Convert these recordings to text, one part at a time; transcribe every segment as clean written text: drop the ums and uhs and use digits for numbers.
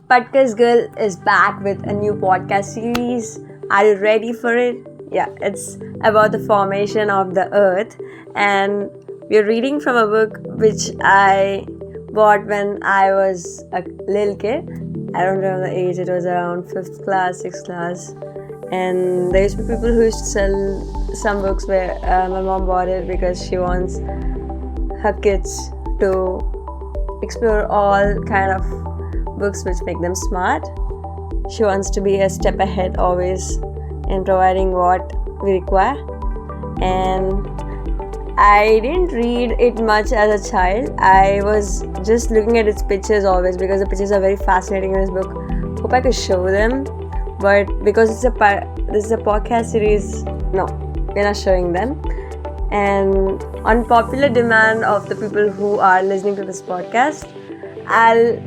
Podcast Girl is back with a new podcast series. Are you ready for it? Yeah, it's about the formation of the earth, and we're reading from a book which I bought when I was a little kid. I don't remember the age, it was around 5th class, 6th class. And there used to be people who used to sell some books where my mom bought it because she wants her kids to explore all kind of books which make them smart. She wants to be a step ahead always in providing what we require. And I didn't read it much as a child. I was just looking at its pictures always because the pictures are very fascinating in this book. Hope I could show them, but because this is a podcast series, no, we're not showing them. And on popular demand of the people who are listening to this podcast, I'll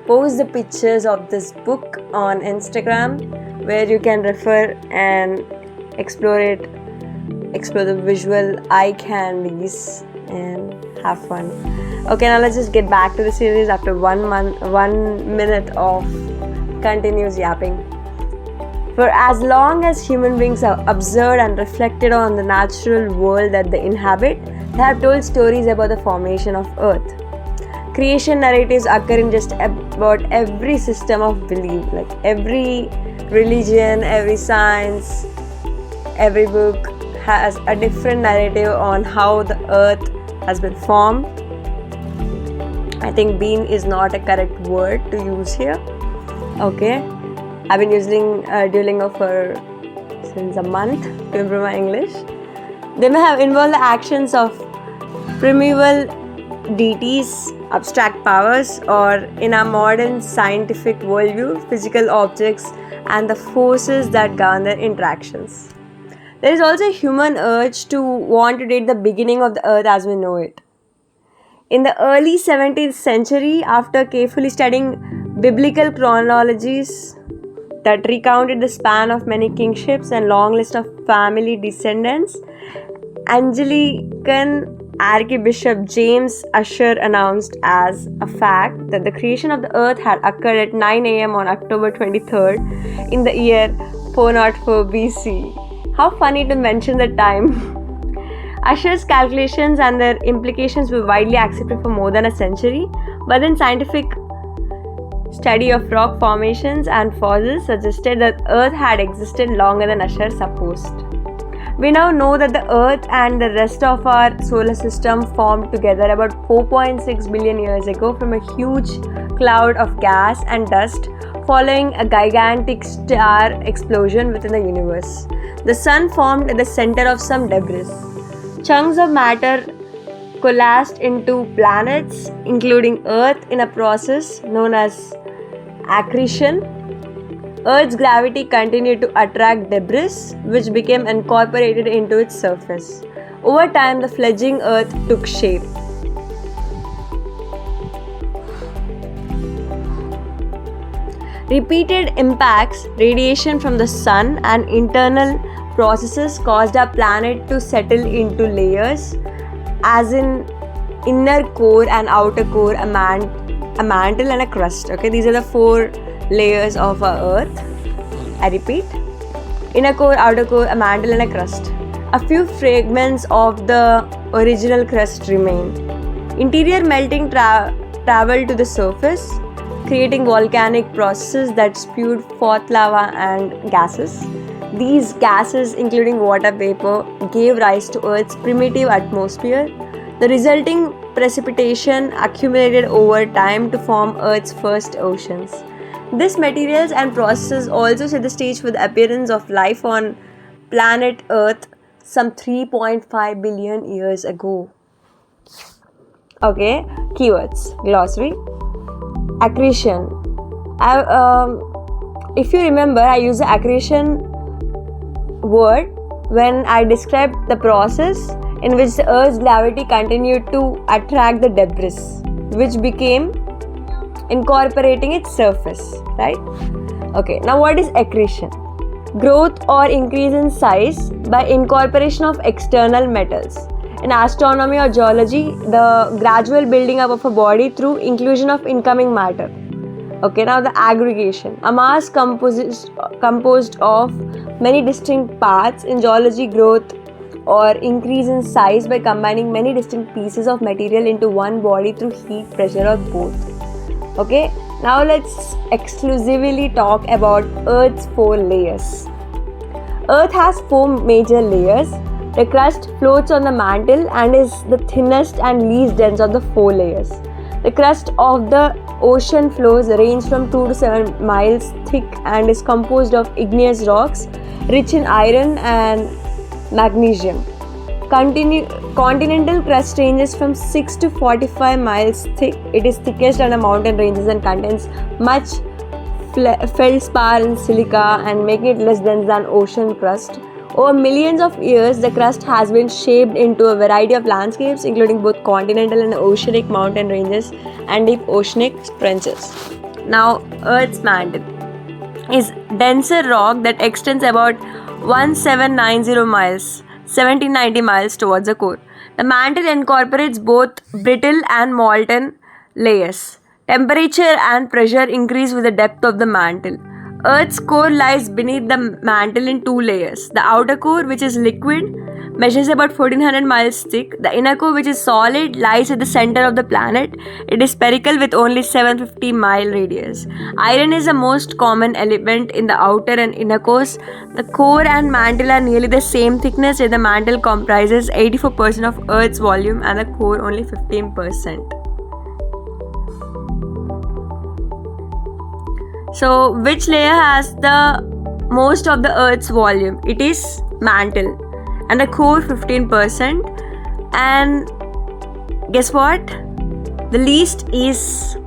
post the pictures of this book on Instagram where you can refer and explore the visual eye candies and have fun. Okay, now let's just get back to the series after 1 minute of continuous yapping. For as long as human beings have observed and reflected on the natural world that they inhabit, they have told stories about the formation of Earth. Creation narratives occur in just about every system of belief, like every religion, every science, every book has a different narrative on how the Earth has been formed. I think "been" is not a correct word to use here. Okay. I've been using Duolingo since a month to improve my English. They may have involved the actions of primeval deities, abstract powers, or in our modern scientific worldview, physical objects and the forces that govern their interactions. There is also a human urge to want to date the beginning of the earth as we know it. In the early 17th century, after carefully studying biblical chronologies that recounted the span of many kingships and long list of family descendants, Anglican Archbishop James Ussher announced as a fact that the creation of the earth had occurred at 9 a.m. on October 23rd in the year 404 BC. How funny to mention the time. Ussher's calculations and their implications were widely accepted for more than a century, but then scientific study of rock formations and fossils suggested that Earth had existed longer than Ussher supposed. We now know that the Earth and the rest of our solar system formed together about 4.6 billion years ago from a huge cloud of gas and dust following a gigantic star explosion within the universe. The Sun formed at the center of some debris. Chunks of matter coalesced into planets, including Earth, in a process known as accretion. Earth's gravity continued to attract debris, which became incorporated into its surface. Over time, the fledgling Earth took shape. Repeated impacts, radiation from the sun, and internal processes caused our planet to settle into layers, as in inner core and outer core, a mantle and a crust. Okay, these are the 4 layers of our earth. I repeat: inner core, outer core, a mantle and a crust. A few fragments of the original crust remain. Interior melting traveled to the surface, creating volcanic processes that spewed forth lava and gases. These gases, including water vapor, gave rise to Earth's primitive atmosphere. The resulting precipitation accumulated over time to form Earth's first oceans. These materials and processes also set the stage for the appearance of life on planet Earth some 3.5 billion years ago. Okay, keywords, glossary. Accretion. If you remember, I used the accretion word when I described the process in which the Earth's gravity continued to attract the debris, which became incorporating its surface, right? Okay, now what is accretion? Growth or increase in size by incorporation of external metals. In astronomy or geology, the gradual building up of a body through inclusion of incoming matter. Okay, now the aggregation. A mass composed of many distinct parts in geology, growth or increase in size by combining many distinct pieces of material into one body through heat, pressure or both. Okay, now let's exclusively talk about Earth's 4 layers. Earth has 4 major layers. The crust floats on the mantle and is the thinnest and least dense of the 4 layers. The crust of the ocean floors range from 2 to 7 miles thick and is composed of igneous rocks rich in iron and magnesium. Continental crust ranges from 6 to 45 miles thick. It is thickest under mountain ranges and contains much feldspar and silica and making it less dense than ocean crust. Over millions of years, the crust has been shaped into a variety of landscapes, including both continental and oceanic mountain ranges and deep oceanic trenches. Now, Earth's mantle is denser rock that extends about 1790 miles, 1790 miles towards the core. The mantle incorporates both brittle and molten layers. Temperature and pressure increase with the depth of the mantle. Earth's core lies beneath the mantle in 2 layers. The outer core, which is liquid, measures about 1400 miles thick. The inner core, which is solid, lies at the center of the planet. It is spherical with only 750 mile radius. Iron is the most common element in the outer and inner cores. The core and mantle are nearly the same thickness, yet the mantle comprises 84% of Earth's volume and the core only 15%. So, which layer has the most of the Earth's volume? It is mantle, and the core 15%. And guess what? The least is,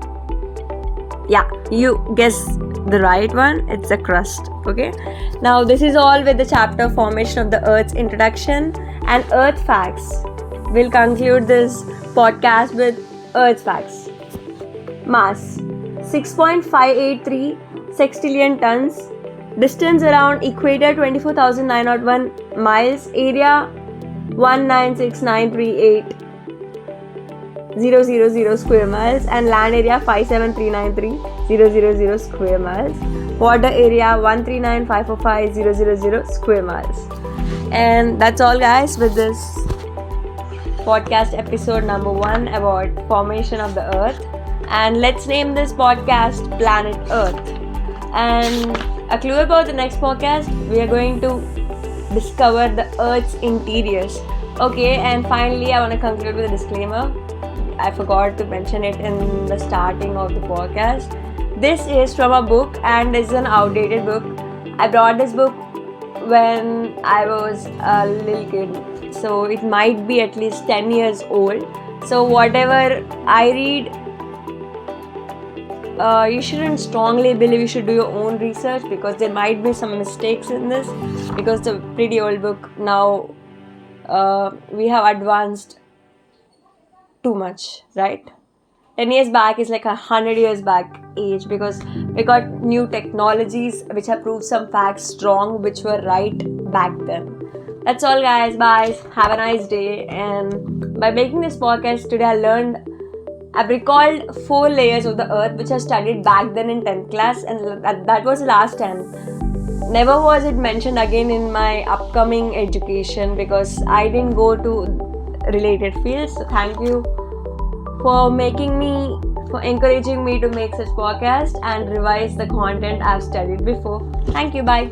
you guess the right one. It's the crust. Okay. Now this is all with the chapter Formation of the Earth's introduction and Earth facts. We'll conclude this podcast with Earth facts. Mass 6.583 sextillion tons. Distance around equator 24,901 miles. Area 196,938,000 square miles and land area 57,393,000 square miles. Water area 139,545,000 square miles. And that's all, guys, with this podcast episode number 1 about formation of the Earth. And let's name this podcast Planet Earth. And a clue about the next podcast, we are going to discover the Earth's interiors. Okay, and finally I want to conclude with a disclaimer. I forgot to mention it in the starting of the podcast. This is from a book and it's an outdated book. I brought this book when I was a little kid, so it might be at least 10 years old. So whatever I read, you shouldn't strongly believe. You should do your own research because there might be some mistakes in this because it's a pretty old book. Now we have advanced too much, right? 10 years back is like 100 years back age because we got new technologies which have proved some facts strong which were right back then. That's all, guys. Bye. Have a nice day. And by making this podcast today, I've recalled 4 layers of the Earth which I studied back then in 10th class, and that was the last time. Never was it mentioned again in my upcoming education because I didn't go to related fields. So thank you for encouraging me to make such podcast and revise the content I've studied before. Thank you. Bye.